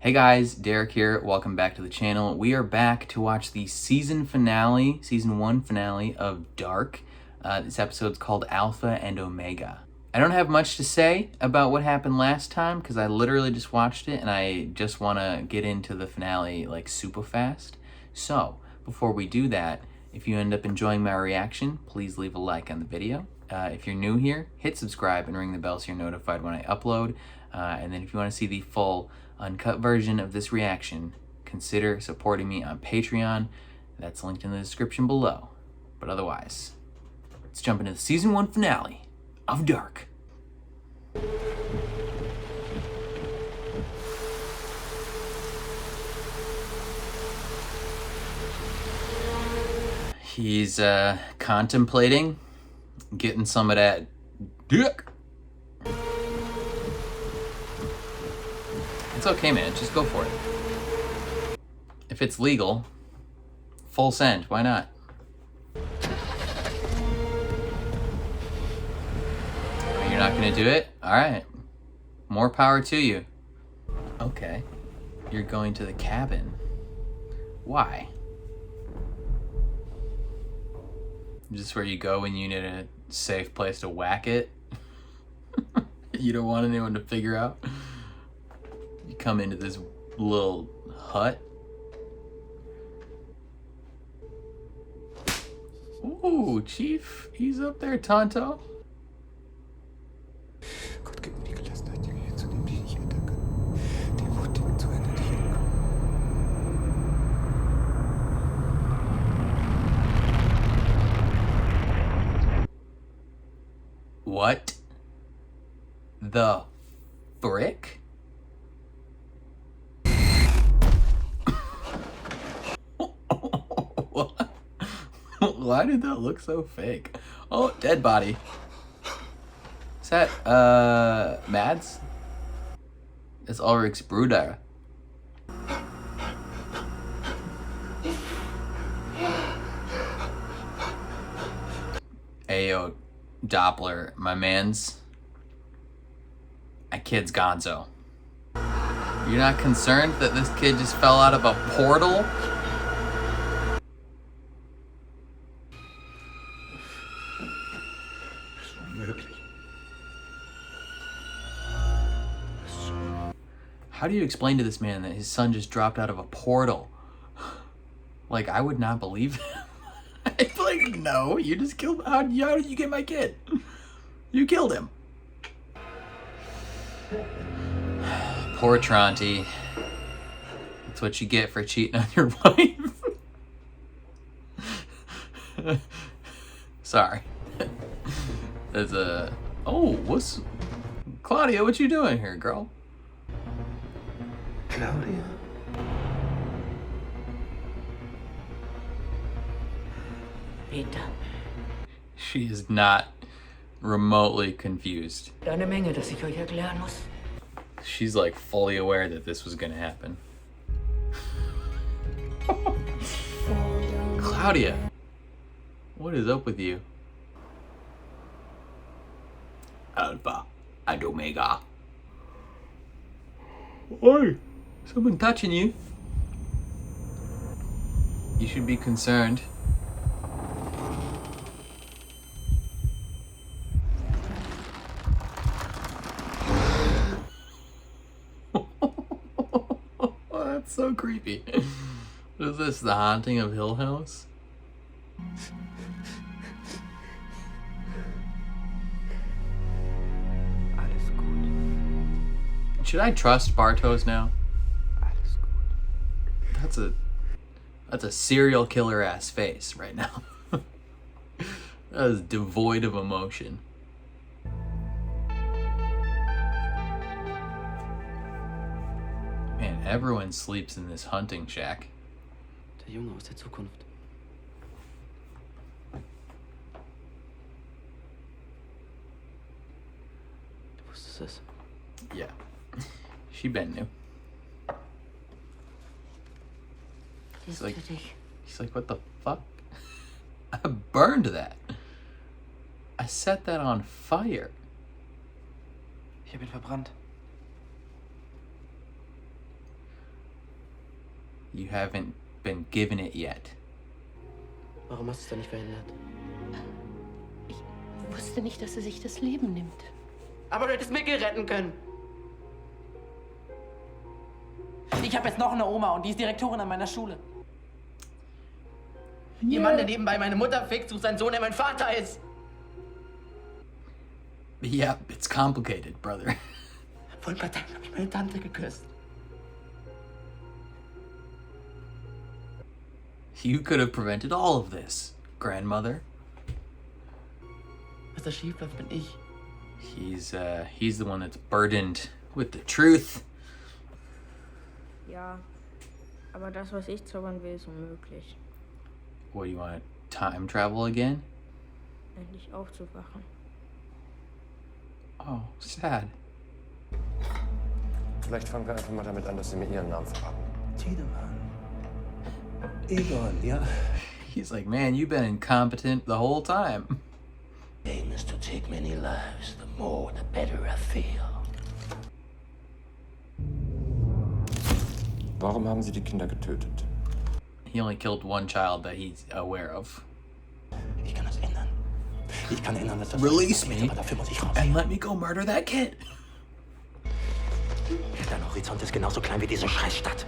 Hey guys, Derek here. Welcome back to the channel. We are back to watch the season 1 finale of Dark. This episode's called Alpha and Omega. I don't have much to say about what happened last time because I literally just watched it and I just want to get into the finale like super fast. So, before we do that, if you end up enjoying my reaction, please leave a like on the video. If you're new here, hit subscribe and ring the bell so you're notified when I upload. And then if you want to see the full uncut version of this reaction, consider supporting me on Patreon. That's linked in the description below. But otherwise, let's jump into the season 1 finale of Dark. He's contemplating getting some of that dick. It's okay, man. Just go for it. If it's legal, full send. Why not? You're not gonna do it? All right. More power to you. Okay. You're going to the cabin. Why? Is this where you go when you need a safe place to whack it? You don't want anyone to figure out? You come into this little hut. Ooh, Chief, he's up there, Tonto. What the frick? Why did that look so fake? Oh, dead body. Is that, Mads? It's Ulrich's Bruder. Ayo, Doppler, my mans. That kid's gonzo. You're not concerned that this kid just fell out of a portal? How do you explain to this man that his son just dropped out of a portal? Like, I would not believe him. I'd be like, no, you just killed. How did you get my kid? You killed him. Poor Tronti. That's what you get for cheating on your wife. Sorry. There's a. Oh, what's. Claudia, what you doing here, girl? Claudia? Peter. She is not remotely confused. Eine Menge, das ich euch erklären muss. She's like fully aware that this was gonna happen. Claudia, what is up with you? Alpha and Omega. Oi, someone touching you. You should be concerned. That's so creepy. What is this, the haunting of Hill House? Alles gut. Should I trust Bartos now? Alles gut. That's a serial killer ass face right now. That is devoid of emotion. Man, everyone sleeps in this hunting shack. Der Junge aus der Zukunft. Du wusstest es. Yeah. She been new. He's like, what the fuck? I burned that. I set that on fire. Ich habe ihn verbrannt. You haven't been given it yet. Warum hast du es dann nicht verhindert? Ich wusste nicht, dass er sich das Leben nimmt. Aber du hättest Mickey retten können. Ich habe jetzt noch eine Oma und die ist Direktorin an meiner Schule. Jemand, der nebenbei meine Mutter fickt, sucht seinen Sohn, der mein Vater ist. Yeah, it's complicated, brother. Vor ein paar Tagen habe ich meine Tante geküsst. You could have prevented all of this, grandmother. Was da schief läuft, bin ich. He's the one that's burdened with the truth. Ja, aber das, was ich zaubern will, ist unmöglich. What, do you want to time travel again? Endlich aufzuwachen. Oh, sad. Vielleicht fangen wir einfach mal damit an, dass Sie mir Ihren Namen verraten. Tiedemann. Egon, ja. He's like, man, you've been incompetent the whole time. Aim is to take many lives. The more, the better I feel. Warum haben Sie die Kinder getötet? He only killed one child that he's aware of. Ich kann das ändern. Ich kann ändern, dass das Release passiert, me aber dafür muss ich raus. and let me go murder that kid. Dein Horizont ist genauso klein wie diese Scheißstadt.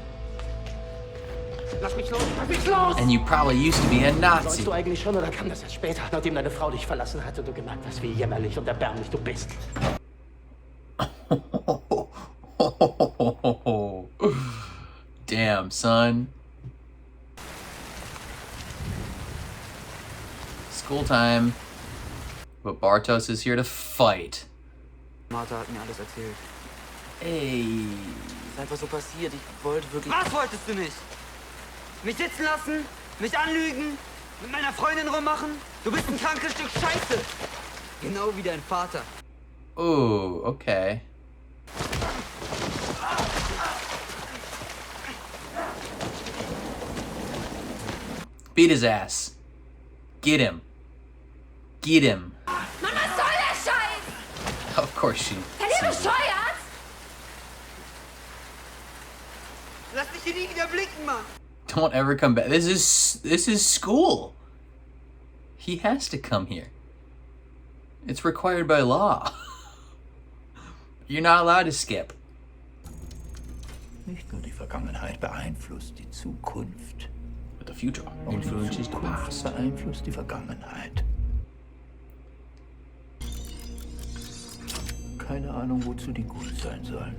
Lass mich los! Lass mich los! And you probably used to be a Sollst Nazi. du eigentlich schon oder kam das erst später, nachdem deine Frau dich verlassen hat und du gemerkt hast, wie jämmerlich und erbärmlich du bist? Damn, son. School time. But Bartos is here to fight. Martha hat mir alles erzählt. Hey. Ist einfach so passiert. Ich wollte wirklich... Was wolltest du nicht? Mich sitzen lassen? Mich anlügen? Mit meiner Freundin rummachen? Du bist ein krankes Stück Scheiße! Genau wie dein Vater. Oh, okay. Beat his ass. Get him. Get him. Mann, was soll der Scheiß? Of course she. Seid ihr bescheuert? Lass dich hier nie wieder blicken, Mann! Don't ever come back. This is school. He has to come here. It's required by law. You're not allowed to skip. Nicht nur die Vergangenheit beeinflusst die Zukunft. But the future Und die influences the Zukunft past. beeinflusst die Vergangenheit. Keine Ahnung, wozu die gut sein sollen.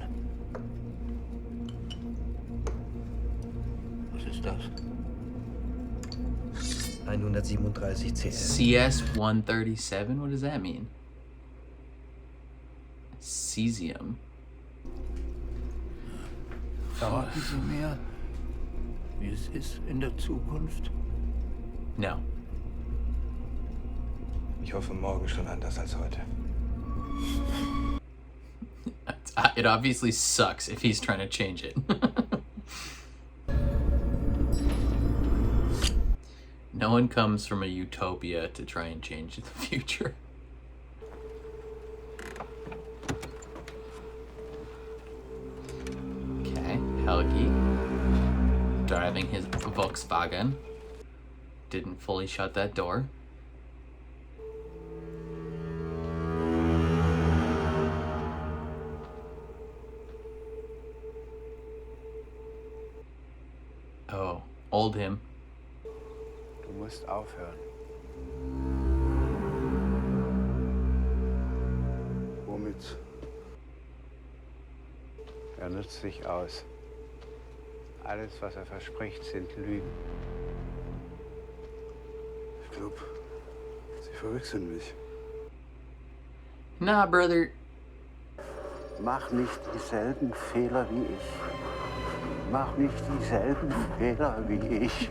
Was ist das? 137 CL. CS 137. What does that mean? Cesium. Verraten Sie mir, wie es ist in der Zukunft? No. Ich hoffe, morgen schon anders als heute. It obviously sucks if he's trying to change it. No one comes from a utopia to try and change the future. Okay, Helgi driving his Volkswagen. Didn't fully shut that door. Oh, old him. Du musst aufhören. Womit? Er nutzt sich aus. Alles, was er verspricht, sind Lügen. Ich glaube, Sie verwechseln mich. Nah, brother. Mach nicht dieselben Fehler wie ich. Mach nicht dieselben Fehler wie ich.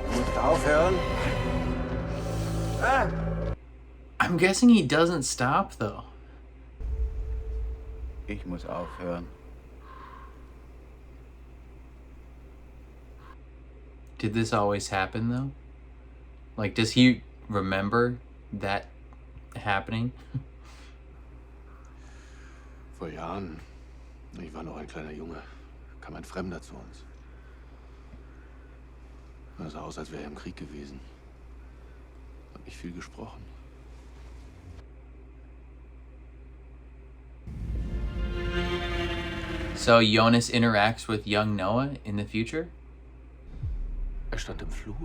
Du musst aufhören. I'm guessing he doesn't stop, though. Ich muss aufhören. Did this always happen, though? Like, does he remember that happening? Vor Jahren, ich war noch ein kleiner Junge, kam ein Fremder zu uns. Er sah aus, als wäre er im Krieg gewesen. Hat nicht viel gesprochen. So Jonas interacts with young Noah in the future? Er stand im Flur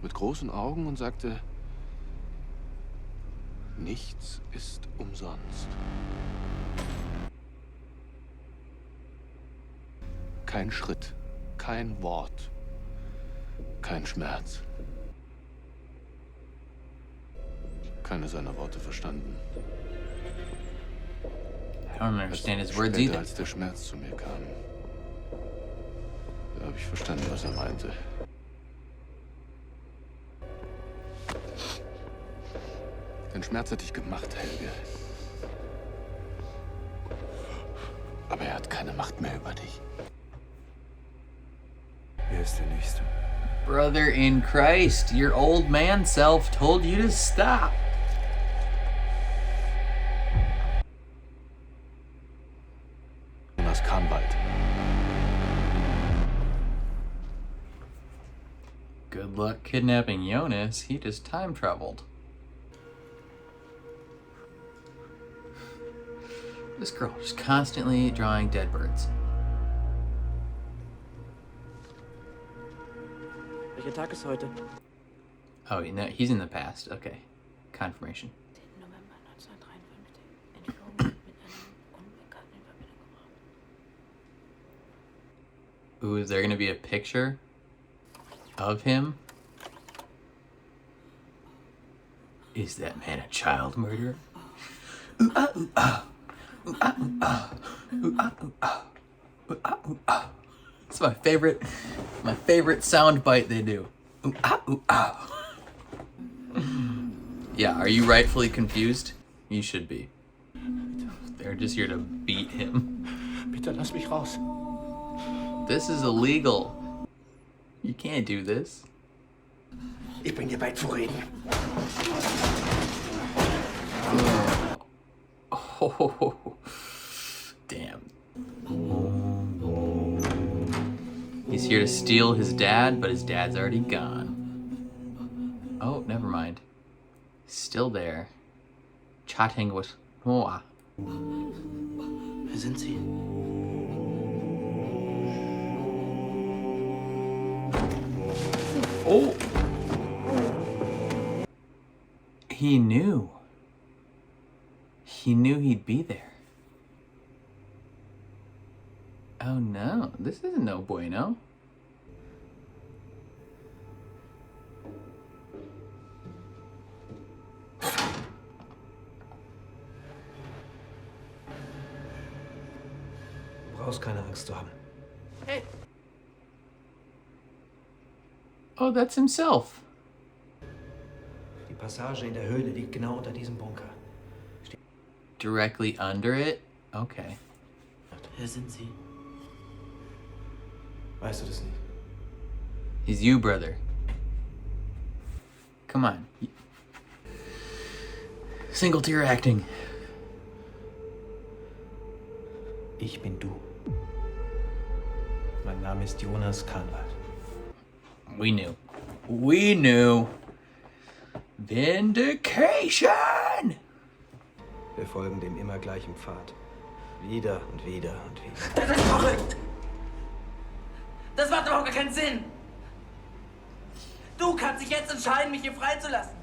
mit großen Augen und sagte, nichts ist umsonst. Kein Schritt, kein Wort, kein Schmerz. Keine seiner Worte verstanden. I don't understand his words Später, either. als der Schmerz zu mir kam, da habe ich verstanden, was er meinte. Den Schmerz hat dich gemacht, Helge. Aber er hat keine Macht mehr über dich. Wer ist der Nächste? Brother in Christ, your old man self told you to stop. Jonas kam bald. Good luck kidnapping Jonas. He just time traveled. This girl just constantly drawing dead birds. Welcher Tag ist heute? Oh, no, he's in the past. Okay. Confirmation. 10. November 1953. Entführung mit einem Unbekannten in Verbindung gebracht. Ooh, is there gonna be a picture of him? Is that man a child murderer? Ooh, ah, ooh, ah. Ooh, ah, ooh, ah. Ooh, ah, ooh, ah. Ooh, ah, ooh, ah. It's my favorite sound bite they do. Ooh, ah, ooh, ah. Yeah, are you rightfully confused? You should be. They're just here to beat him. Bitte lass mich raus. This is illegal. You can't do this. Ich bin dir weit vor Reden. Oh, damn. He's here to steal his dad, but his dad's already gone. Oh, never mind. Still there. Chatting with Noah. Wer sind Sie? Oh! He knew. He knew he'd be there. Oh no, this isn't no bueno. Du brauchst keine Angst zu haben. Hey, Oh, that's himself. Die Passage in der Höhle liegt genau unter diesem Bunker. Directly under it? Okay. wer sind Sie? Weißt du das nicht? He's you, brother. Come on. Single tier acting. Ich bin du. Mein Name ist Jonas Kahnwald. We knew. We knew. Vindication! Wir folgen dem immer gleichen Pfad. Wieder und wieder und wieder. Das ist verrückt! Das macht überhaupt gar keinen Sinn! Du kannst dich jetzt entscheiden, mich hier freizulassen!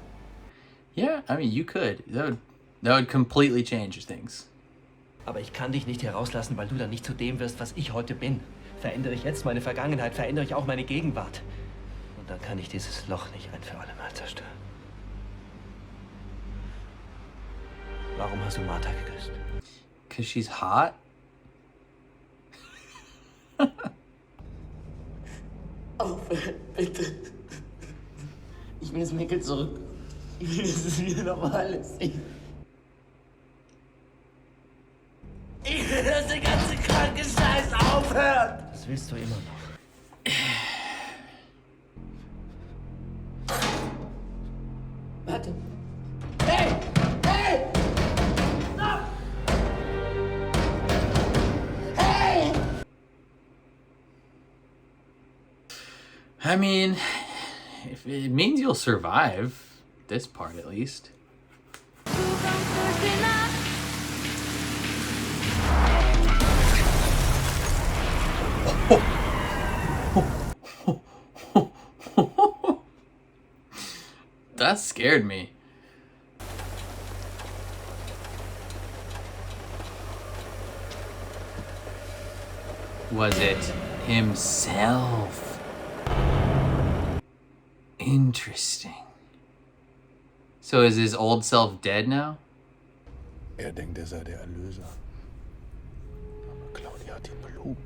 Yeah, I mean, you could. That would completely change things. Aber ich kann dich nicht herauslassen, weil du dann nicht zu dem wirst, was ich heute bin. Verändere ich jetzt meine Vergangenheit, verändere ich auch meine Gegenwart. Und dann kann ich dieses Loch nicht ein für alle Mal zerstören. Warum hast du Martha geküsst? 'Cause she's hot? Aufhören, bitte. Ich will das Mickel zurück. Ich will, dass es wieder normal ist. Ich will, dass der ganze kranke Scheiß aufhört! Das willst du immer noch. Warte. Hey! Hey! Stop! Hey! I mean, if it means you'll survive this part at least. That scared me. Was it himself? Interesting. So is his old self dead now? Denkt, sei der Erlöser. Aber Claudia hat ihn belogen.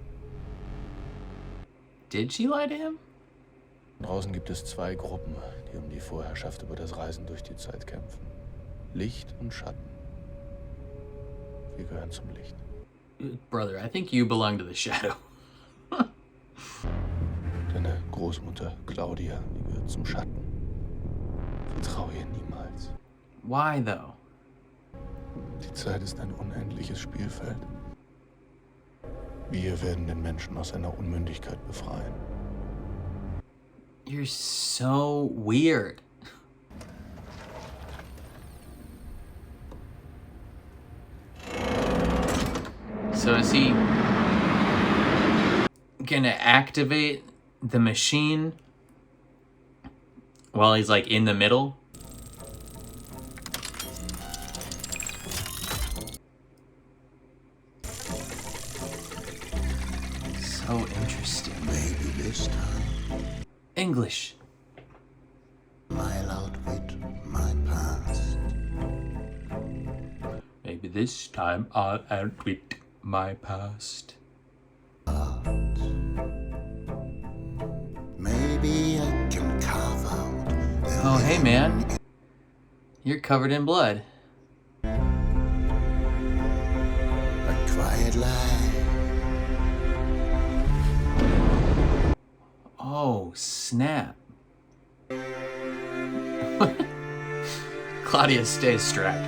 Did she lie to him? Draußen gibt es zwei Gruppen, die um die Vorherrschaft über das Reisen durch die Zeit kämpfen. Licht und Schatten. Wir gehören zum Licht. Brother, I think you belong to the shadow. Deine Großmutter Claudia, die gehört zum Schatten. Vertraue ihr niemals. Why though? Die Zeit ist ein unendliches Spielfeld. Wir werden den Menschen aus seiner Unmündigkeit befreien. You're so weird. So is he gonna activate the machine while he's like in the middle? So interesting. Maybe this time English. I'll outwit my past. Maybe this time I'll outwit my past. Maybe I can carve out the Oh, hey man. You're covered in blood. a quiet life. Oh, snap. Claudia stays strapped.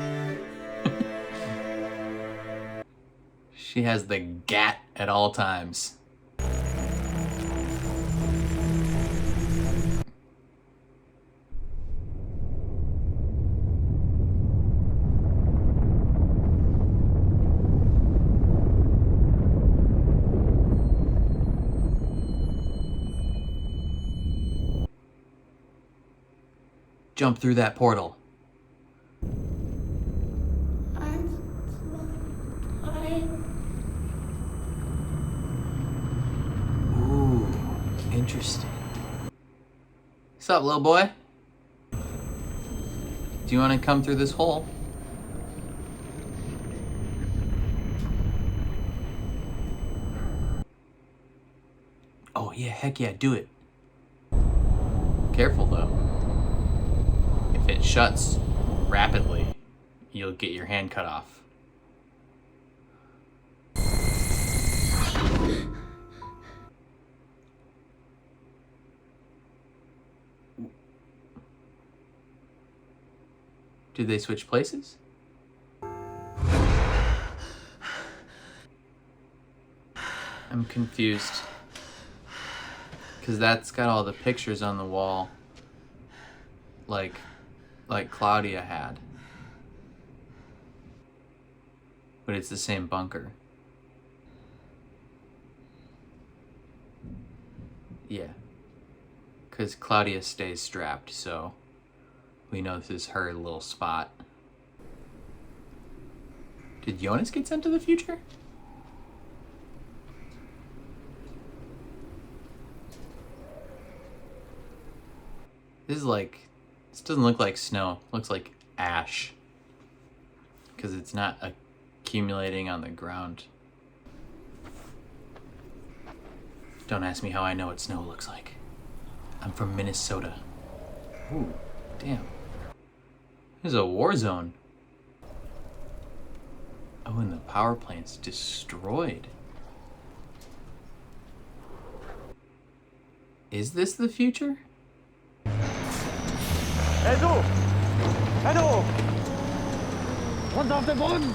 She has the gat at all times. Jump through that portal. Ooh, interesting. What's up, little boy? Do you want to come through this hole? Oh yeah, heck yeah, do it. Careful though. If it shuts rapidly, you'll get your hand cut off. Did they switch places? I'm confused. Because that's got all the pictures on the wall. Like Claudia had. But it's the same bunker. Yeah. Because Claudia stays strapped, so we know this is her little spot. Did Jonas get sent to the future? This doesn't look like snow. It looks like ash. Because it's not accumulating on the ground. Don't ask me how I know what snow looks like. I'm from Minnesota. Ooh, damn. There's a war zone. Oh, and the power plant's destroyed. Is this the future? Hey du! Hey du! Runter auf den Boden!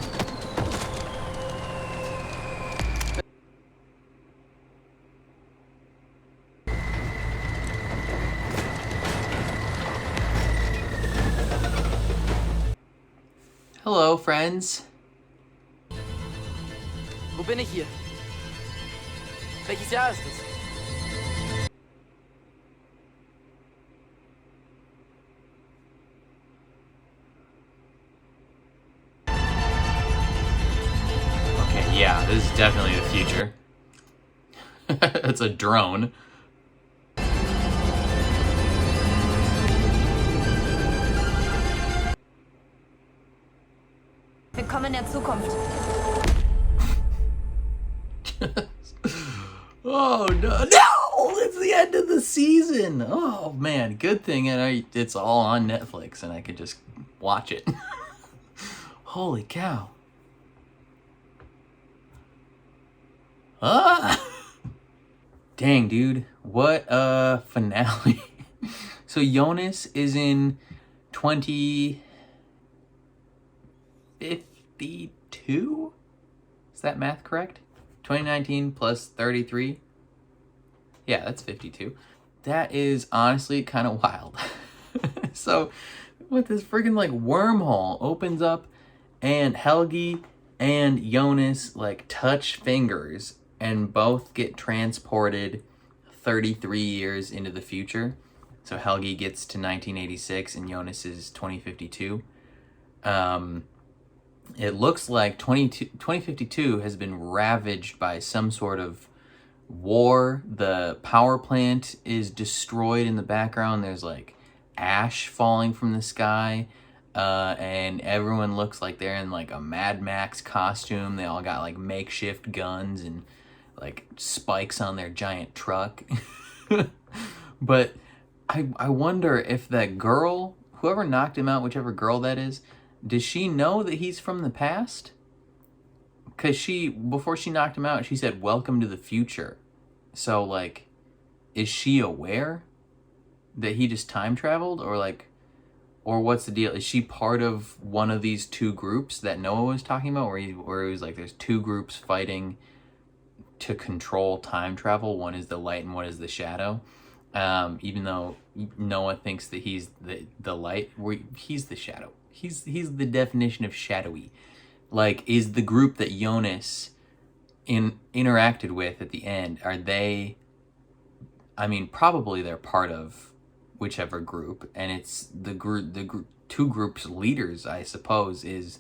Hello, friends. Wo bin ich hier? Welches Jahr ist es? Okay, yeah, this is definitely the future. It's a drone. Willkommen in der Zukunft. Oh no! No! It's the end of the season. Oh man, good thing it's all on Netflix and I could just watch it. Holy cow! Ah! Dang, dude, what a finale! So Jonas is in 2052. Is that math correct? 2019 plus 33. Yeah, that's 52. That is honestly kind of wild. So, with this friggin' like wormhole opens up, and Helgi and Jonas like touch fingers, and both get transported 33 years into the future. So Helgi gets to 1986, and Jonas is 2052. It looks like 2052 has been ravaged by some sort of war. The power plant is destroyed in the background. There's like ash falling from the sky. And everyone looks like they're in like a Mad Max costume. They all got like makeshift guns and like spikes on their giant truck. But I wonder if that girl, whoever knocked him out, whichever girl that is, does she know that he's from the past? Because before she knocked him out, she said, "Welcome to the future." So, like, is she aware that he just time traveled? Or what's the deal? Is she part of one of these two groups that Noah was talking about? Where he was like, there's two groups fighting to control time travel. One is the light and one is the shadow. Even though Noah thinks that he's the light, he's the shadow. He's the definition of shadowy. Like, is the group that Jonas interacted with at the end, are they, I mean, probably they're part of whichever group, and it's the two groups leaders, I suppose, is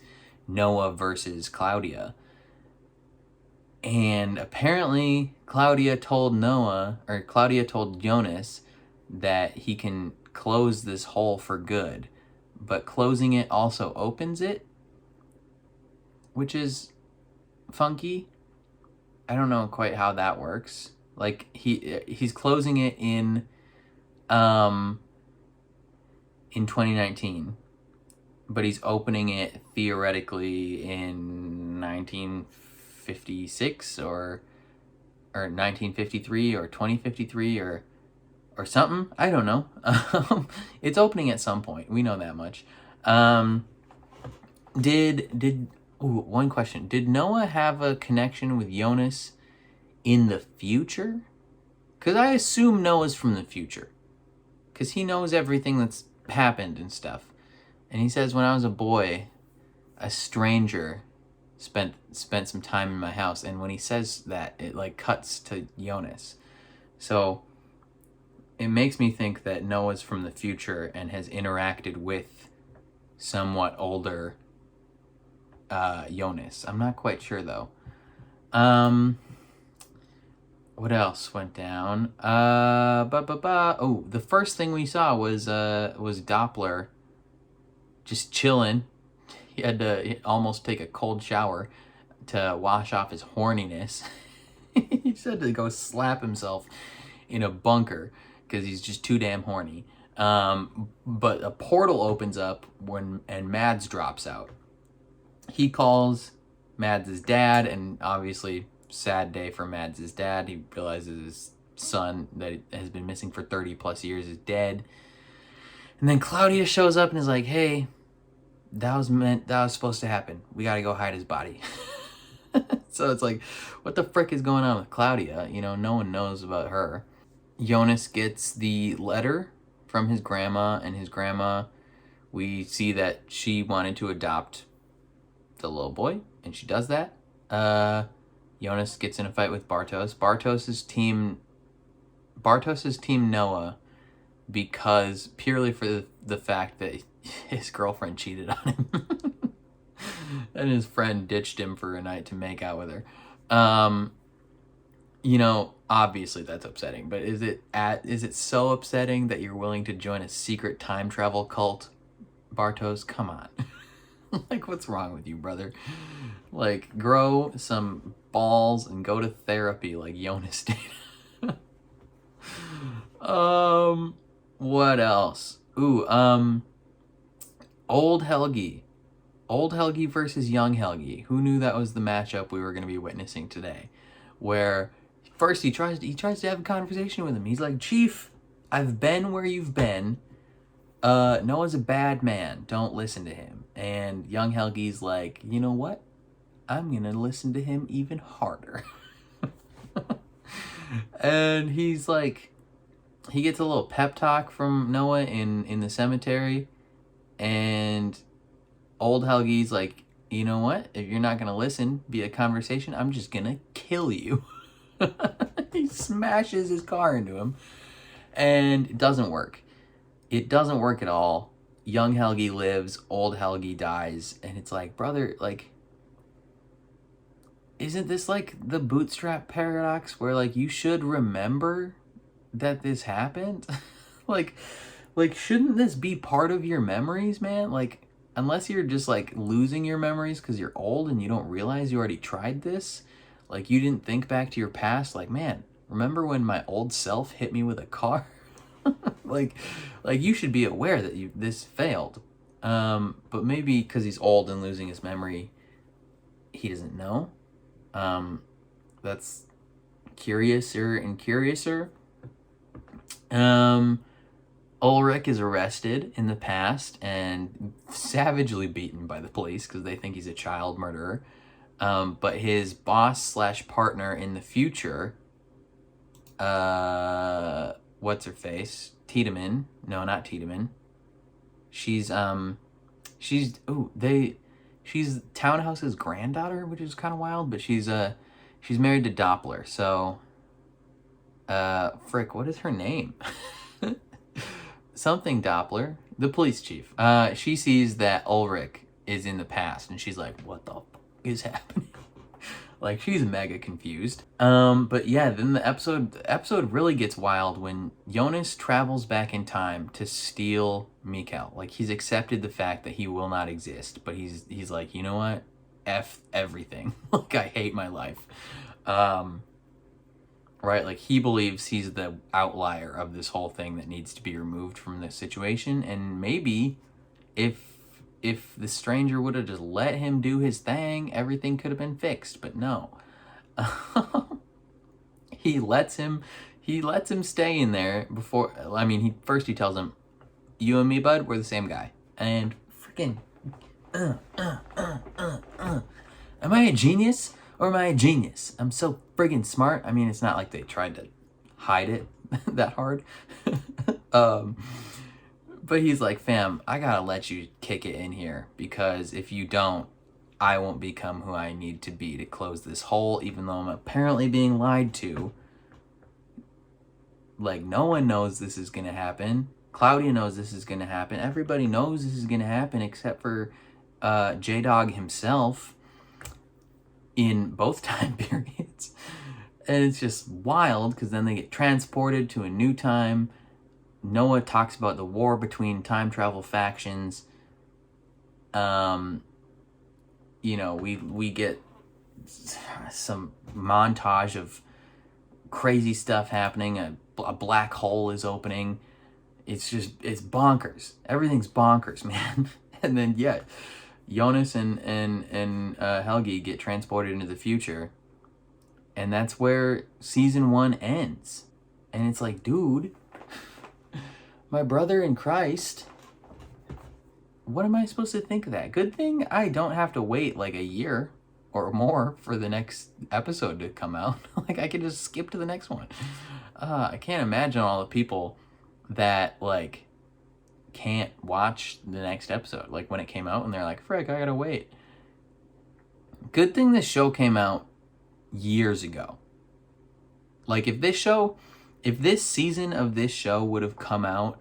Noah versus Claudia. And apparently Claudia told Jonas that he can close this hole for good, but closing it also opens it, which is funky. I don't know quite how that works. Like, he's closing it in 2019, but he's opening it theoretically in 1956 or 1953 or 2053 or something. I don't know. It's opening at some point. We know that much. One question. Did Noah have a connection with Jonas in the future? Because I assume Noah's from the future. Because he knows everything that's happened and stuff. And he says, when I was a boy, a stranger spent some time in my house. And when he says that, it like cuts to Jonas. So it makes me think that Noah's from the future and has interacted with somewhat older Jonas. I'm not quite sure though. What else went down? Oh, the first thing we saw was Doppler just chilling. He had to almost take a cold shower to wash off his horniness. He just had to go slap himself in a bunker because he's just too damn horny. But a portal opens up and Mads drops out. He calls Mads' dad, and obviously sad day for Mads' dad. He realizes his son that has been missing for 30 plus years is dead. And then Claudia shows up and is like, "Hey, that was supposed to happen. We gotta go hide his body." So it's like, what the frick is going on with Claudia? You know, no one knows about her. Jonas gets the letter from his grandma, and his grandma, we see that she wanted to adopt the little boy, and she does that. Jonas gets in a fight with Bartos. Bartos's team Noah, because purely for the fact that his girlfriend cheated on him. And his friend ditched him for a night to make out with her. You know, obviously that's upsetting, but is it so upsetting that you're willing to join a secret time travel cult, Bartos? Come on. Like, what's wrong with you, brother? Like, grow some balls and go to therapy like Jonas did. What else? Ooh, Old Helgi. Old Helgi versus Young Helgi. Who knew that was the matchup we were going to be witnessing today? Where first he tries to have a conversation with him. He's like, Chief, I've been where you've been. Noah's a bad man. Don't listen to him. And Young Helgi's like, you know what? I'm going to listen to him even harder. And he's like, he gets a little pep talk from Noah in the cemetery. And Old Helgi's like, you know what? If you're not going to listen via conversation, I'm just going to kill you. He smashes his car into him. And it doesn't work. It doesn't work at all. Young Helgi lives, Old Helgi dies. And it's like, brother, like, isn't this like the bootstrap paradox where like you should remember that this happened? like shouldn't this be part of your memories, man? Like, unless you're just like losing your memories because you're old and you don't realize you already tried this, like you didn't think back to your past, like, man, remember when my old self hit me with a car? like you should be aware that this failed. But maybe because he's old and losing his memory, he doesn't know. That's curiouser and curiouser. Ulrich is arrested in the past and savagely beaten by the police because they think he's a child murderer. But his boss / partner in the future, what's her face? Tiedemann. No, not Tiedemann. She's Townhouse's granddaughter, which is kind of wild, but she's married to Doppler. So, frick, what is her name? Something Doppler, the police chief. She sees that Ulrich is in the past, and she's like, what the fuck is happening? Like, she's mega confused. But yeah, then the episode really gets wild when Jonas travels back in time to steal Mikkel. Like, he's accepted the fact that he will not exist, but he's like, you know what? F everything. Like, I hate my life. Right? Like, he believes he's the outlier of this whole thing that needs to be removed from the situation. And maybe if the stranger would have just let him do his thing, everything could have been fixed. But no. He lets him stay in there before. I mean, he tells him, you and me, bud, we're the same guy. And freaking am I a genius or am I a genius? I'm so friggin' smart. I mean, it's not like they tried to hide it that hard. But he's like, fam, I gotta let you kick it in here, because if you don't, I won't become who I need to be to close this hole, even though I'm apparently being lied to. Like, no one knows this is gonna happen. Claudia knows this is gonna happen. Everybody knows this is gonna happen except for J-Dog himself in both time periods. And it's just wild, because then they get transported to a new time. Noah talks about the war between time travel factions. You know, we get some montage of crazy stuff happening. A black hole is opening. It's bonkers. Everything's bonkers, man. And then, yeah, Jonas and Helgi get transported into the future. And that's where season 1 ends. And it's like, dude, my brother in Christ, what am I supposed to think of that? Good thing I don't have to wait like a year or more for the next episode to come out. Like, I can just skip to the next one. I can't imagine all the people that, like, can't watch the next episode. Like, when it came out and they're like, frick, I gotta wait. Good thing this show came out years ago. Like, if this season of this show would have come out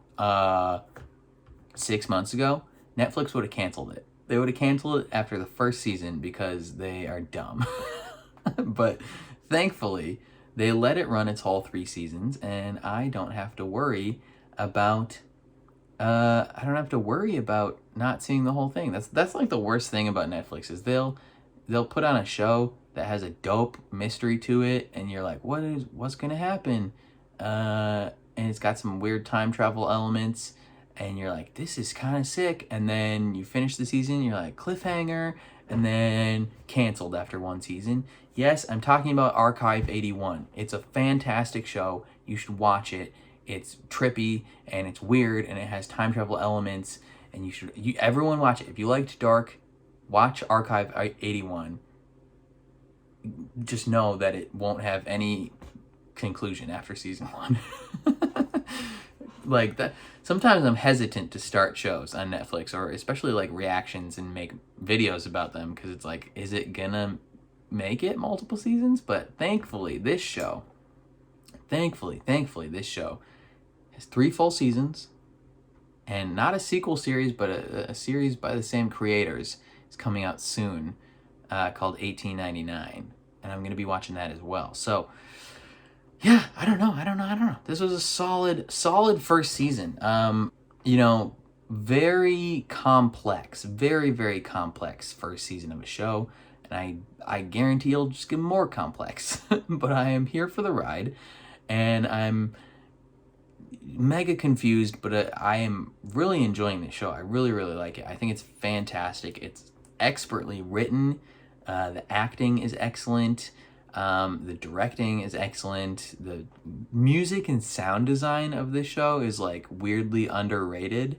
6 months ago, Netflix would have canceled it. They would have canceled it after the first season because they are dumb. But thankfully, they let it run its whole 3 seasons, and I don't have to worry about not seeing the whole thing. That's like the worst thing about Netflix is they'll put on a show that has a dope mystery to it, and you're like, what's gonna happen? And it's got some weird time travel elements, and you're like, this is kind of sick. And then you finish the season, you're like, cliffhanger, and then canceled after 1 season. Yes, I'm talking about Archive 81. It's a fantastic show. You should watch it. It's trippy and it's weird and it has time travel elements, and everyone watch it. If you liked Dark, watch Archive 81. Just know that it won't have any conclusion after season 1. Like that. Sometimes I'm hesitant to start shows on Netflix, or especially like reactions, and make videos about them, because it's like, is it gonna make it multiple seasons? But thankfully this show has 3 full seasons, and not a sequel series, but a series by the same creators is coming out soon, called 1899, and I'm gonna be watching that as well. So yeah, I don't know. This was a solid first season. Very complex, very complex first season of a show, and I guarantee it'll just get more complex. But I am here for the ride, and I'm mega confused, but I am really enjoying this show. I really like it. I think it's fantastic. It's expertly written. The acting is excellent. The directing is excellent. The music and sound design of this show is like weirdly underrated.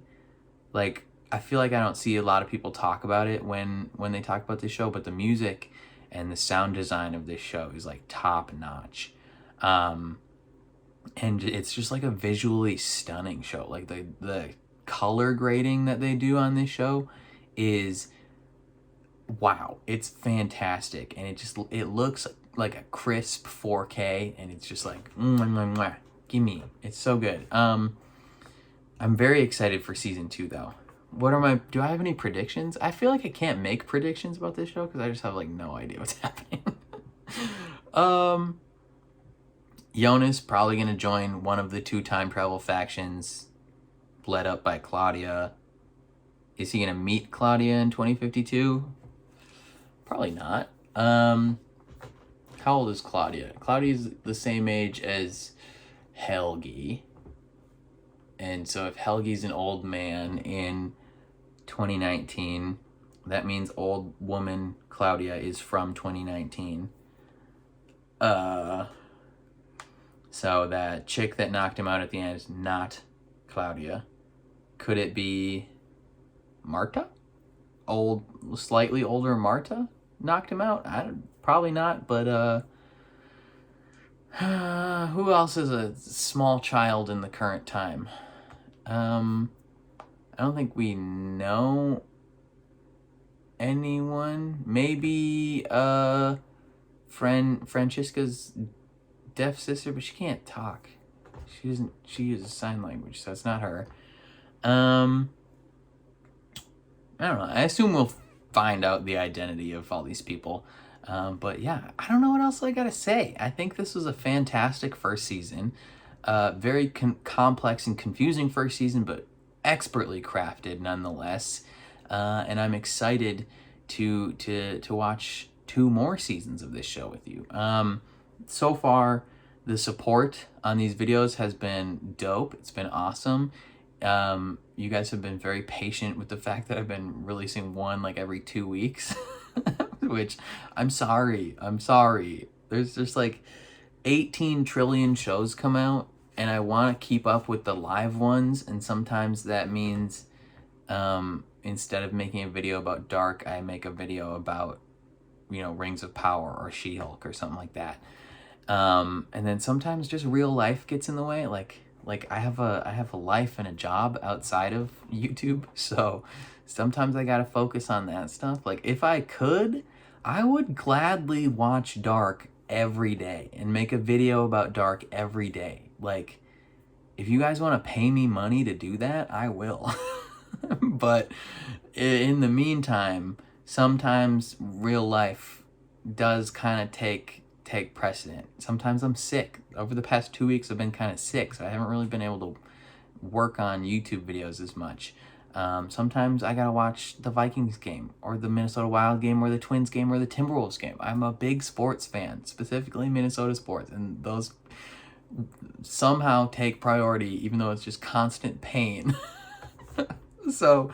Like, I feel like I don't see a lot of people talk about it when they talk about this show, but the music and the sound design of this show is like top notch. And it's just like a visually stunning show. Like the color grading that they do on this show is wow. It's fantastic, and it looks like a crisp 4K, and it's just like gimme. It's so good. I'm very excited for season 2 though. Do I have any predictions? I feel like I can't make predictions about this show because I just have like no idea what's happening. Jonas probably gonna join one of the 2 time travel factions led up by Claudia. Is he gonna meet Claudia in 2052? Probably not. How old is Claudia? Claudia's the same age as Helgi. And so if Helgi's an old man in 2019, that means old woman Claudia is from 2019. So that chick that knocked him out at the end is not Claudia. Could it be Marta? Slightly older Marta knocked him out? Probably not, but who else is a small child in the current time? I don't think we know anyone. Maybe Francesca's deaf sister, but she can't talk. She uses sign language, so it's not her. I don't know. I assume we'll find out the identity of all these people. But yeah, I don't know what else I gotta say. I think this was a fantastic first season. Very complex and confusing first season, but expertly crafted nonetheless. And I'm excited to watch 2 more seasons of this show with you. So far, the support on these videos has been dope. It's been awesome. You guys have been very patient with the fact that I've been releasing one like every 2 weeks, which I'm sorry. There's just like 18 trillion shows come out, and I want to keep up with the live ones. And sometimes that means, instead of making a video about Dark, I make a video about, Rings of Power or She-Hulk or something like that. And then sometimes just real life gets in the way. Like I have a life and a job outside of YouTube, so sometimes I gotta focus on that stuff. Like if I could, I would gladly watch Dark every day and make a video about Dark every day. Like, if you guys want to pay me money to do that, I will. But in the meantime, sometimes real life does kind of take precedent. Sometimes I'm sick. Over the past 2 weeks, I've been kind of sick, so I haven't really been able to work on YouTube videos as much. Sometimes I gotta watch the Vikings game, or the Minnesota Wild game, or the Twins game, or the Timberwolves game. I'm a big sports fan, specifically Minnesota sports, and those somehow take priority, even though it's just constant pain. So,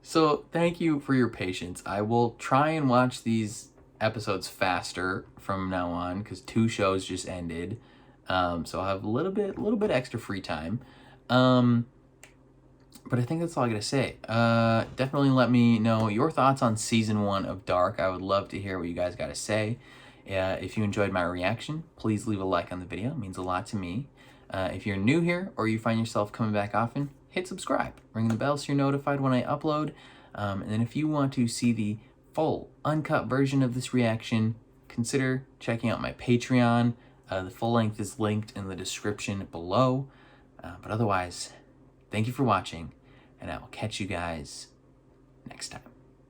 so thank you for your patience. I will try and watch these episodes faster from now on, because 2 shows just ended. So I'll have a little bit extra free time. But I think that's all I gotta say. Definitely let me know your thoughts on season 1 of Dark. I would love to hear what you guys gotta say. If you enjoyed my reaction, please leave a like on the video. It means a lot to me. If you're new here, or you find yourself coming back often, hit subscribe. Ring the bell so you're notified when I upload. And then if you want to see the full, uncut version of this reaction, consider checking out my Patreon. The full length is linked in the description below. But otherwise, thank you for watching, and I will catch you guys next time.